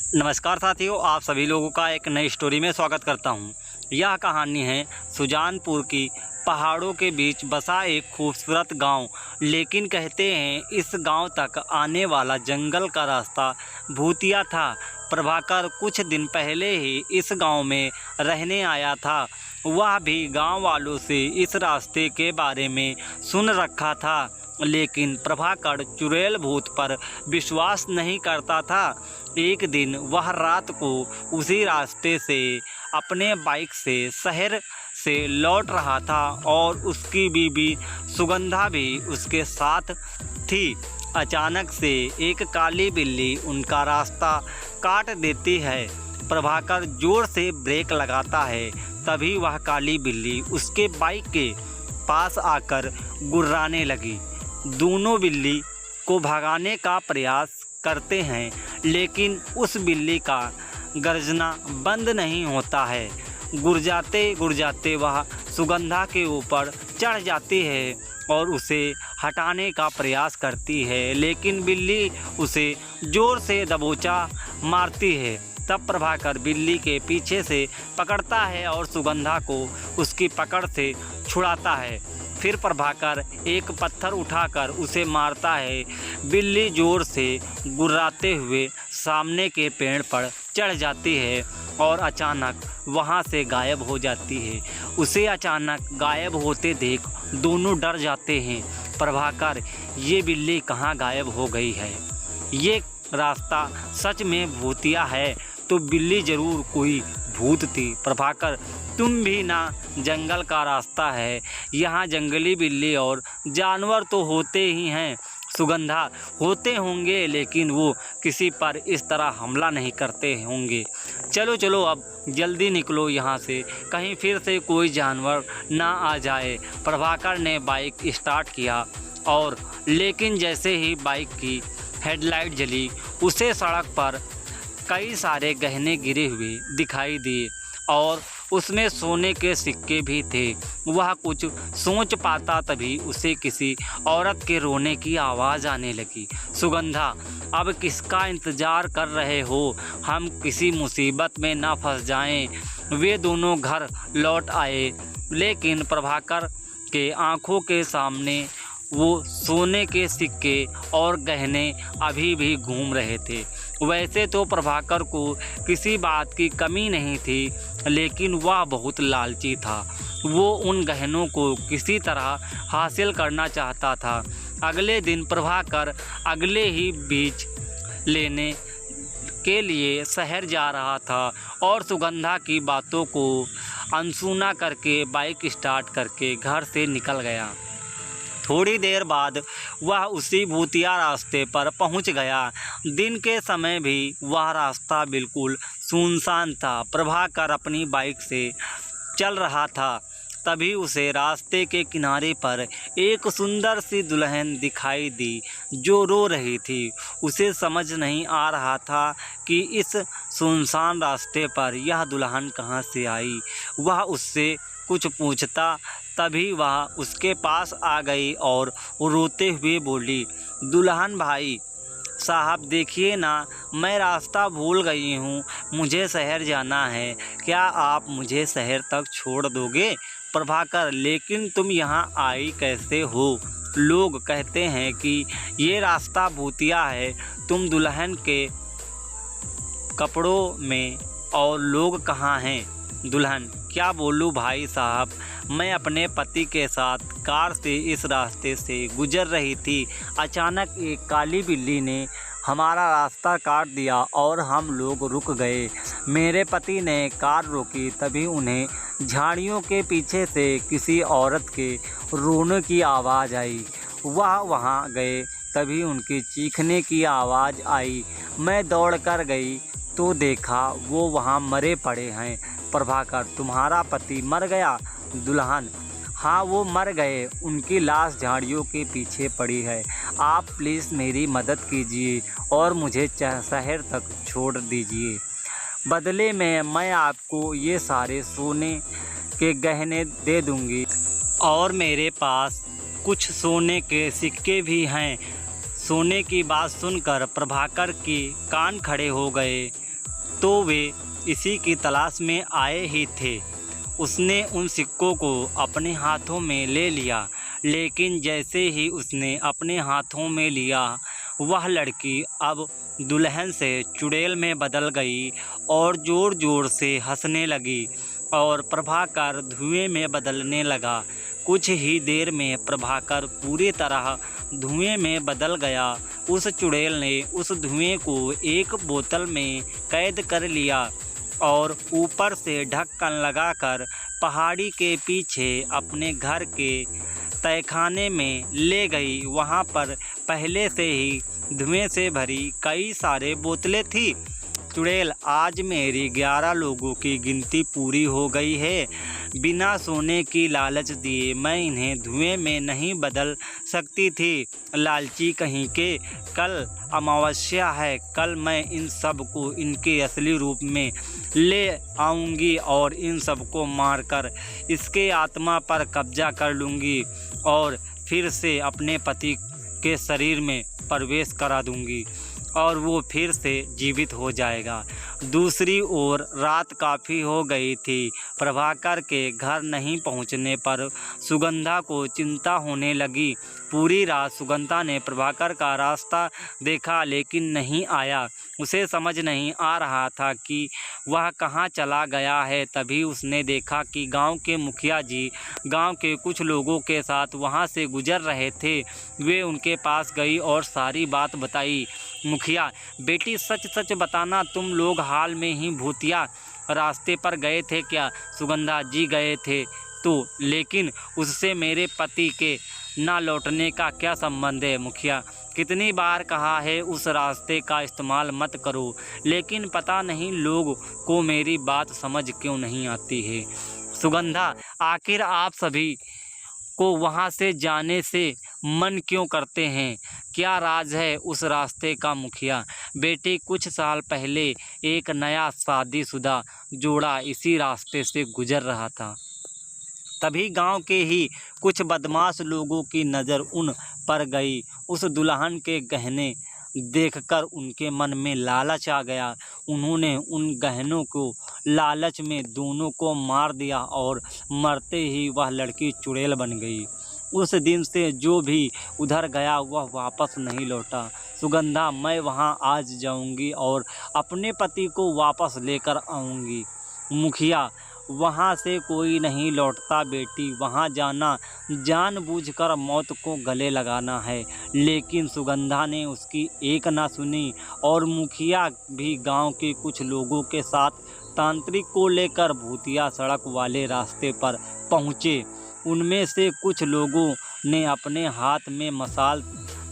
नमस्कार साथियों, आप सभी लोगों का एक नई स्टोरी में स्वागत करता हूं। यह कहानी है सुजानपुर की। पहाड़ों के बीच बसा एक खूबसूरत गांव। लेकिन कहते हैं इस गांव तक आने वाला जंगल का रास्ता भूतिया था। प्रभाकर कुछ दिन पहले ही इस गांव में रहने आया था। वह भी गांव वालों से इस रास्ते के बारे में सुन रखा था, लेकिन प्रभाकर चुड़ैल भूत पर विश्वास नहीं करता था। एक दिन वह रात को उसी रास्ते से अपने बाइक से शहर से लौट रहा था और उसकी बीबी सुगंधा भी उसके साथ थी। अचानक से एक काली बिल्ली उनका रास्ता काट देती है। प्रभाकर जोर से ब्रेक लगाता है, तभी वह काली बिल्ली उसके बाइक के पास आकर गुर्राने लगी। दोनों बिल्ली को भगाने का प्रयास करते हैं, लेकिन उस बिल्ली का गर्जना बंद नहीं होता है। गुर्जाते गुर्जाते वह सुगंधा के ऊपर चढ़ जाती है और उसे हटाने का प्रयास करती है, लेकिन बिल्ली उसे जोर से दबोचा मारती है। तब प्रभाकर बिल्ली के पीछे से पकड़ता है और सुगंधा को उसकी पकड़ से छुड़ाता है। फिर प्रभाकर एक पत्थर उठाकर उसे मारता है। बिल्ली जोर से गुर्राते हुए सामने के पेड़ पर चढ़ जाती है और अचानक वहां से गायब हो जाती है। उसे अचानक गायब होते देख दोनों डर जाते हैं। प्रभाकर, ये बिल्ली कहाँ गायब हो गई है? ये रास्ता सच में भूतिया है तो बिल्ली ज़रूर कोई भूत थी। प्रभाकर, तुम भी ना, जंगल का रास्ता है, यहाँ जंगली बिल्ली और जानवर तो होते ही हैं। सुगंधा, होते होंगे, लेकिन वो किसी पर इस तरह हमला नहीं करते होंगे। चलो चलो अब जल्दी निकलो यहाँ से, कहीं फिर से कोई जानवर ना आ जाए। प्रभाकर ने बाइक स्टार्ट किया और लेकिन जैसे ही बाइक की हेडलाइट जली, उसे सड़क पर कई सारे गहने गिरे हुए दिखाई दिए और उसमें सोने के सिक्के भी थे। वह कुछ सोच पाता तभी उसे किसी औरत के रोने की आवाज़ आने लगी। सुगंधा, अब किसका इंतज़ार कर रहे हो? हम किसी मुसीबत में ना फंस जाएं। वे दोनों घर लौट आए, लेकिन प्रभाकर के आंखों के सामने वो सोने के सिक्के और गहने अभी भी घूम रहे थे। वैसे तो प्रभाकर को किसी बात की कमी नहीं थी, लेकिन वह बहुत लालची था। वो उन गहनों को किसी तरह हासिल करना चाहता था। अगले दिन प्रभाकर अगले ही बीज लेने के लिए शहर जा रहा था और सुगंधा की बातों को अनसुना करके बाइक स्टार्ट करके घर से निकल गया। थोड़ी देर बाद वह उसी भूतिया रास्ते पर पहुंच गया। दिन के समय भी वह रास्ता बिल्कुल सुनसान था। प्रभाकर अपनी बाइक से चल रहा था, तभी उसे रास्ते के किनारे पर एक सुंदर सी दुल्हन दिखाई दी जो रो रही थी। उसे समझ नहीं आ रहा था कि इस सुनसान रास्ते पर यह दुल्हन कहाँ से आई। वह उससे कुछ पूछता, तभी वह उसके पास आ गई और रोते हुए बोली, दुल्हन भाई साहब, देखिए ना, मैं रास्ता भूल गई हूँ, मुझे शहर जाना है, क्या आप मुझे शहर तक छोड़ दोगे? प्रभाकर, लेकिन तुम यहाँ आई कैसे हो? लोग कहते हैं कि ये रास्ता भूतिया है। तुम दुल्हन के कपड़ों में और लोग कहाँ हैं? दुल्हन, क्या बोलूँ भाई साहब, मैं अपने पति के साथ कार से इस रास्ते से गुजर रही थी। अचानक एक काली बिल्ली ने हमारा रास्ता काट दिया और हम लोग रुक गए। मेरे पति ने कार रोकी, तभी उन्हें झाड़ियों के पीछे से किसी औरत के रोने की आवाज़ आई। वह वहां गए, तभी उनकी चीखने की आवाज़ आई। मैं दौड़ कर गई तो देखा वो वहां मरे पड़े हैं। प्रभाकर, तुम्हारा पति मर गया? दुल्हन, हाँ, वो मर गए, उनकी लाश झाड़ियों के पीछे पड़ी है। आप प्लीज़ मेरी मदद कीजिए और मुझे शहर तक छोड़ दीजिए। बदले में मैं आपको ये सारे सोने के गहने दे दूंगी और मेरे पास कुछ सोने के सिक्के भी हैं। सोने की बात सुनकर प्रभाकर के कान खड़े हो गए। तो वे इसी की तलाश में आए ही थे। उसने उन सिक्कों को अपने हाथों में ले लिया, लेकिन जैसे ही उसने अपने हाथों में लिया, वह लड़की अब दुल्हन से चुड़ैल में बदल गई और ज़ोर ज़ोर से हंसने लगी और प्रभाकर धुएं में बदलने लगा। कुछ ही देर में प्रभाकर पूरी तरह धुएं में बदल गया। उस चुड़ैल ने उस धुएं को एक बोतल में कैद कर लिया और ऊपर से ढक्कन लगाकर पहाड़ी के पीछे अपने घर के तहखाने में ले गई। वहाँ पर पहले से ही धुएं से भरी कई सारे बोतलें थी। चुड़ैल, आज मेरी 11 लोगों की गिनती पूरी हो गई है। बिना सोने की लालच दिए मैं इन्हें धुएं में नहीं बदल सकती थी। लालची कहीं के, कल अमावस्या है। कल मैं इन सब को इनके असली रूप में ले आऊँगी और इन सब को मारकर इसके आत्मा पर कब्जा कर लूँगी और फिर से अपने पति के शरीर में प्रवेश करा दूँगी और वो फिर से जीवित हो जाएगा। दूसरी ओर रात काफ़ी हो गई थी। प्रभाकर के घर नहीं पहुंचने पर सुगंधा को चिंता होने लगी। पूरी रात सुगंधा ने प्रभाकर का रास्ता देखा, लेकिन नहीं आया। उसे समझ नहीं आ रहा था कि वह कहाँ चला गया है। तभी उसने देखा कि गांव के मुखिया जी गांव के कुछ लोगों के साथ वहां से गुजर रहे थे। वे उनके पास गई और सारी बात बताई। मुखिया, बेटी सच सच बताना, तुम लोग हाल में ही भूतिया रास्ते पर गए थे क्या? सुगंधा, जी गए थे तो, लेकिन उससे मेरे पति के ना लौटने का क्या संबंध है? मुखिया, कितनी बार कहा है उस रास्ते का इस्तेमाल मत करो, लेकिन पता नहीं लोग को मेरी बात समझ क्यों नहीं आती है। सुगंधा, आखिर आप सभी को वहाँ से जाने से मन क्यों करते हैं? क्या राज है उस रास्ते का? मुखिया, बेटी, कुछ साल पहले एक नया शादीशुदा जोड़ा इसी रास्ते से गुजर रहा था। तभी गांव के ही कुछ बदमाश लोगों की नज़र उन पर गई। उस दुल्हन के गहने देखकर उनके मन में लालच आ गया। उन्होंने उन गहनों को लालच में दोनों को मार दिया और मरते ही वह लड़की चुड़ैल बन गई। उस दिन से जो भी उधर गया वह वापस नहीं लौटा। सुगंधा, मैं वहां आज जाऊंगी और अपने पति को वापस लेकर आऊंगी। मुखिया, वहाँ से कोई नहीं लौटता बेटी, वहाँ जाना जानबूझकर मौत को गले लगाना है। लेकिन सुगंधा ने उसकी एक ना सुनी और मुखिया भी गांव के कुछ लोगों के साथ तांत्रिक को लेकर भूतिया सड़क वाले रास्ते पर पहुँचे। उनमें से कुछ लोगों ने अपने हाथ में मशाल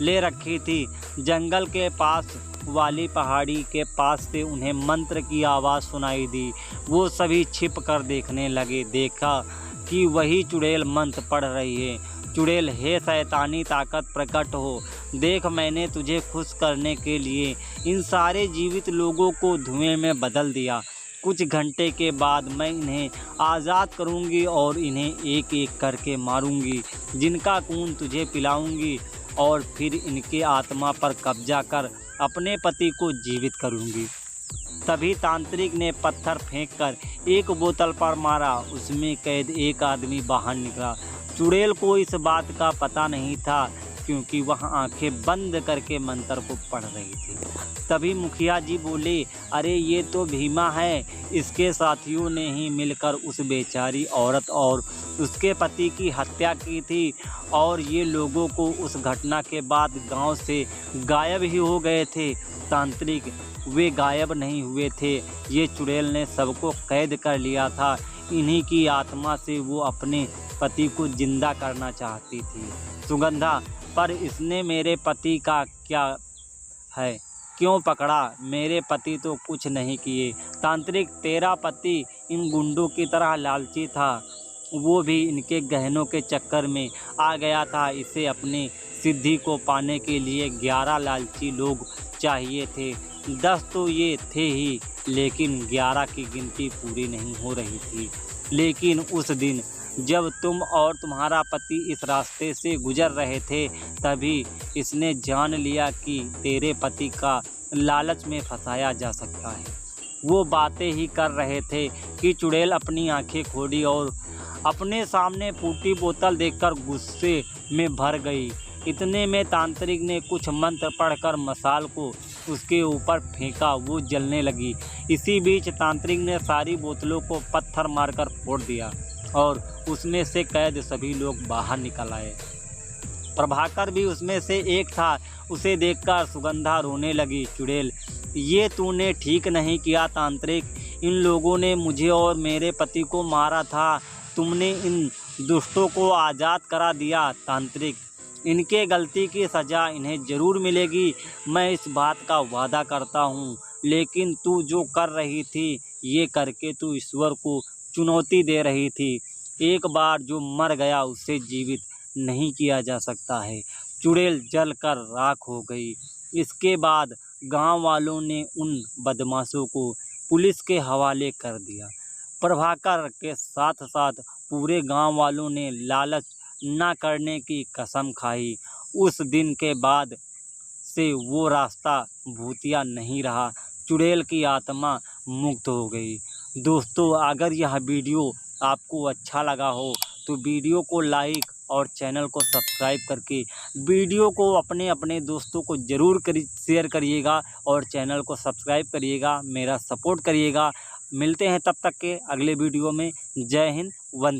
ले रखी थी। जंगल के पास वाली पहाड़ी के पास से उन्हें मंत्र की आवाज़ सुनाई दी। वो सभी छिप कर देखने लगे। देखा कि वही चुड़ैल मंत्र पढ़ रही है। चुड़ैल, हे शैतानी ताकत प्रकट हो, देख मैंने तुझे खुश करने के लिए इन सारे जीवित लोगों को धुएं में बदल दिया। कुछ घंटे के बाद मैं इन्हें आज़ाद करूंगी और इन्हें एक एक करके मारूंगी, जिनका खून तुझे पिलाऊंगी और फिर इनके आत्मा पर कब्जा कर अपने पति को जीवित करूंगी। तभी तांत्रिक ने पत्थर फेंककर एक बोतल पर मारा। उसमें कैद एक आदमी बाहर निकला। चुड़ैल को इस बात का पता नहीं था, क्योंकि वह आंखें बंद करके मंत्र को पढ़ रही थी। तभी मुखिया जी बोले, अरे ये तो भीमा है। इसके साथियों ने ही मिलकर उस बेचारी औरत और उसके पति की हत्या की थी और ये लोगों को उस घटना के बाद गांव से गायब ही हो गए थे। तांत्रिक, वे गायब नहीं हुए थे, ये चुड़ैल ने सबको कैद कर लिया था। इन्हीं की आत्मा से वो अपने पति को जिंदा करना चाहती थी। सुगंधा, पर इसने मेरे पति का क्या है, क्यों पकड़ा? मेरे पति तो कुछ नहीं किए। तांत्रिक, तेरा पति इन गुंडों की तरह लालची था। वो भी इनके गहनों के चक्कर में आ गया था। इसे अपनी सिद्धि को पाने के लिए 11 लालची लोग चाहिए थे। 10 तो ये थे ही, लेकिन 11 की गिनती पूरी नहीं हो रही थी। लेकिन उस दिन जब तुम और तुम्हारा पति इस रास्ते से गुजर रहे थे, तभी इसने जान लिया कि तेरे पति का लालच में फंसाया जा सकता है। वो बातें ही कर रहे थे कि चुड़ैल अपनी आंखें खोली और अपने सामने फूटी बोतल देखकर गुस्से में भर गई। इतने में तांत्रिक ने कुछ मंत्र पढ़कर मसाल को उसके ऊपर फेंका, वो जलने लगी। इसी बीच तांत्रिक ने सारी बोतलों को पत्थर मारकर फोड़ दिया और उसमें से कैद सभी लोग बाहर निकल आए। प्रभाकर भी उसमें से एक था। उसे देखकर सुगंधा रोने लगी। चुड़ैल, ये तूने ठीक नहीं किया तांत्रिक, इन लोगों ने मुझे और मेरे पति को मारा था, तुमने इन दुष्टों को आज़ाद करा दिया। तांत्रिक, इनके गलती की सज़ा इन्हें ज़रूर मिलेगी, मैं इस बात का वादा करता हूँ। लेकिन तू जो कर रही थी, ये करके तू ईश्वर को चुनौती दे रही थी। एक बार जो मर गया उसे जीवित नहीं किया जा सकता है। चुड़ैल जल कर राख हो गई। इसके बाद गांव वालों ने उन बदमाशों को पुलिस के हवाले कर दिया। प्रभाकर के साथ साथ पूरे गांव वालों ने लालच न करने की कसम खाई। उस दिन के बाद से वो रास्ता भूतिया नहीं रहा। चुड़ैल की आत्मा मुक्त हो गई। दोस्तों, अगर यह वीडियो आपको अच्छा लगा हो तो वीडियो को लाइक और चैनल को सब्सक्राइब करके वीडियो को अपने दोस्तों को ज़रूर शेयर करिएगा और चैनल को सब्सक्राइब करिएगा, मेरा सपोर्ट करिएगा। मिलते हैं तब तक के अगले वीडियो में। जय हिंद, वंदे।